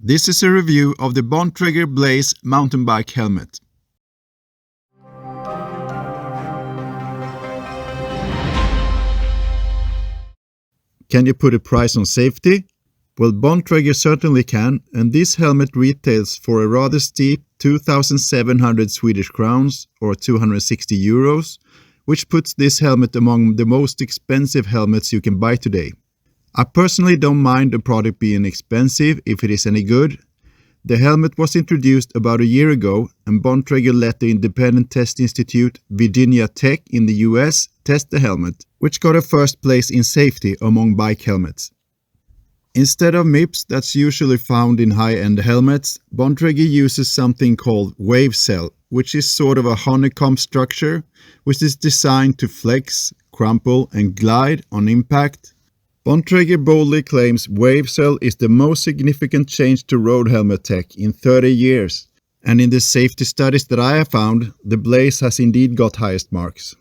This is a review of the Bontrager Blaze mountain bike helmet. Can you put a price on safety? Well, Bontrager certainly can, and this helmet retails for a rather steep 2,700 Swedish crowns or 260 euros, which puts this helmet among the most expensive helmets you can buy today. I personally don't mind a product being expensive if it is any good. The helmet was introduced about a year ago, and Bontrager let the independent test institute Virginia Tech in the US test the helmet, which got a first place in safety among bike helmets. Instead of MIPS that's usually found in high-end helmets, Bontrager uses something called WaveCell, which is sort of a honeycomb structure, which is designed to flex, crumple and glide on impact. Bontrager boldly claims WaveCell is the most significant change to road helmet tech in 30 years, and in the safety studies that I have found, the Blaze has indeed got highest marks.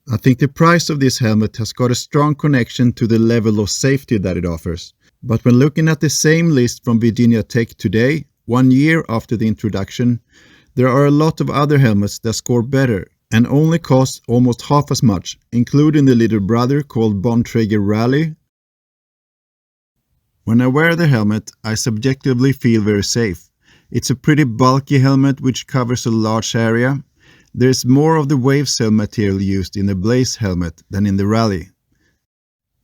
I think the price of this helmet has got a strong connection to the level of safety that it offers, but when looking at the same list from Virginia Tech today, 1 year after the introduction, there are a lot of other helmets that score better and only cost almost half as much, including the little brother called Bontrager Rally. When I wear the helmet, I subjectively feel very safe. It's a pretty bulky helmet which covers a large area. There is more of the WaveCell material used in the Blaze helmet than in the Rally.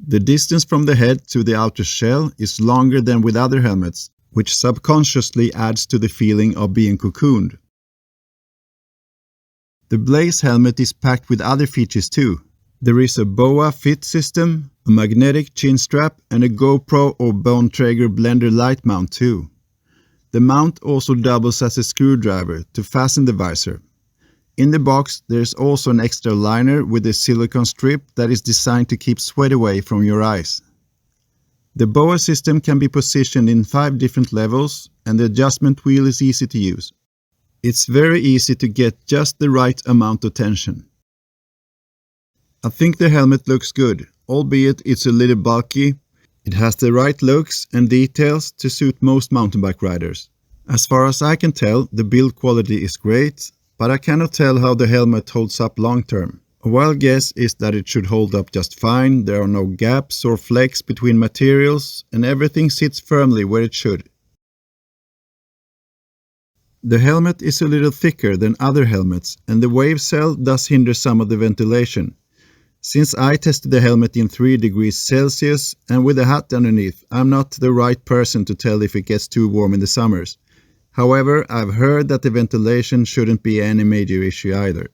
The distance from the head to the outer shell is longer than with other helmets, which subconsciously adds to the feeling of being cocooned. The Blaze helmet is packed with other features too. There is a BOA fit system, a magnetic chin strap and a Gopro or Bontrager blender light mount too. The mount also doubles as a screwdriver to fasten the visor. In the box there is also an extra liner with a silicone strip that is designed to keep sweat away from your eyes. The BOA system can be positioned in 5 different levels and the adjustment wheel is easy to use. It's very easy to get just the right amount of tension. I think the helmet looks good, albeit it's a little bulky. It has the right looks and details to suit most mountain bike riders. As far as I can tell, the build quality is great, but I cannot tell how the helmet holds up long term. A wild guess is that it should hold up just fine, there are no gaps or flecks between materials, and everything sits firmly where it should. The helmet is a little thicker than other helmets, and the WaveCell does hinder some of the ventilation. Since I tested the helmet in 3 degrees Celsius and with a hat underneath, I'm not the right person to tell if it gets too warm in the summers. However, I've heard that the ventilation shouldn't be any major issue either.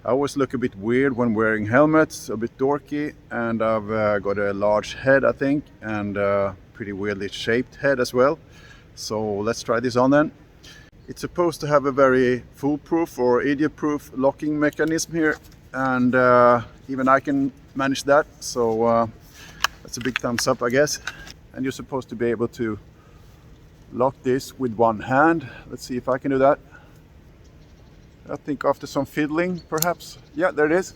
I always look a bit weird when wearing helmets, a bit dorky, and I've got a large head I think, and a pretty weirdly shaped head as well. So let's try this on then. It's supposed to have a very foolproof or idiot-proof locking mechanism here, and even I can manage that, so that's a big thumbs up I guess. And you're supposed to be able to lock this with one hand. Let's see if I can do that. I think after some fiddling perhaps. Yeah, there it is.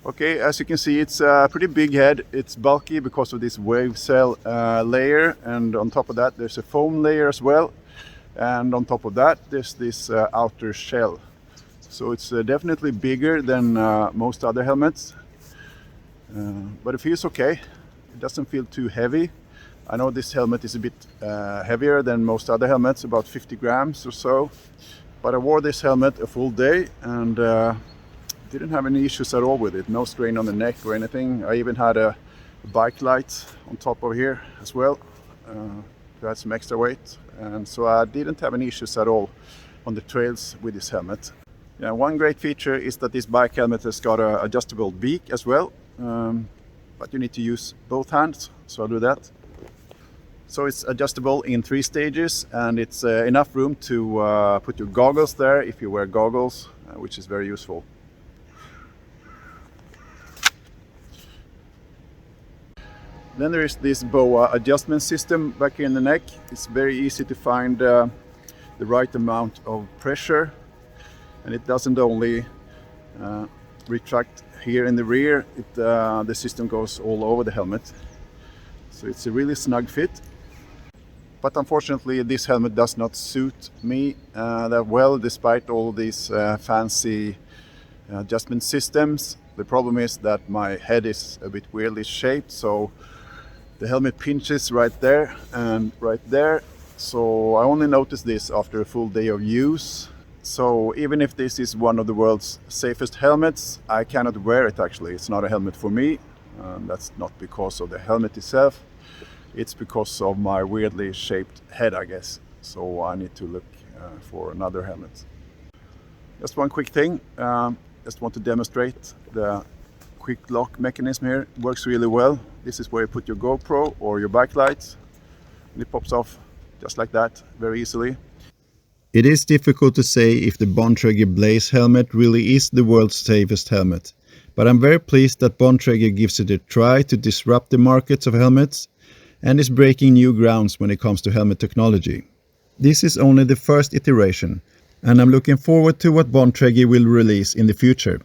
Okay, as you can see it's a pretty big head. It's bulky because of this WaveCell layer, and on top of that there's a foam layer as well, and on top of that there's this outer shell. So it's definitely bigger than most other helmets, but it feels okay. It doesn't feel too heavy. I know this helmet is a bit heavier than most other helmets, about 50 grams or so, but I wore this helmet a full day and didn't have any issues at all with it. No strain on the neck or anything. I even had a bike light on top of here as well to add some extra weight, and so I didn't have any issues at all on the trails with this helmet. Yeah, one great feature is that this bike helmet has got an adjustable beak as well, but you need to use both hands, so I'll do that. So it's adjustable in 3 stages, and it's enough room to put your goggles there if you wear goggles, which is very useful. Then there is this BOA adjustment system back here in the neck. It's very easy to find the right amount of pressure, and it doesn't only retract here in the rear, the system goes all over the helmet. so it's a really snug fit. But unfortunately this helmet does not suit me that well, despite all these fancy adjustment systems. The problem is that my head is a bit weirdly shaped, so the helmet pinches right there and right there. So I only noticed this after a full day of use. So even if this is one of the world's safest helmets, I cannot wear it actually. It's not a helmet for me. That's not because of the helmet itself. It's because of my weirdly shaped head, I guess. So I need to look for another helmet. Just one quick thing. Just want to demonstrate the quick lock mechanism here. It works really well. This is where you put your GoPro or your bike lights, and it pops off just like that, very easily. It is difficult to say if the Bontrager Blaze helmet really is the world's safest helmet, but I'm very pleased that Bontrager gives it a try to disrupt the markets of helmets and is breaking new grounds when it comes to helmet technology. This is only the first iteration, and I'm looking forward to what Bontrager will release in the future.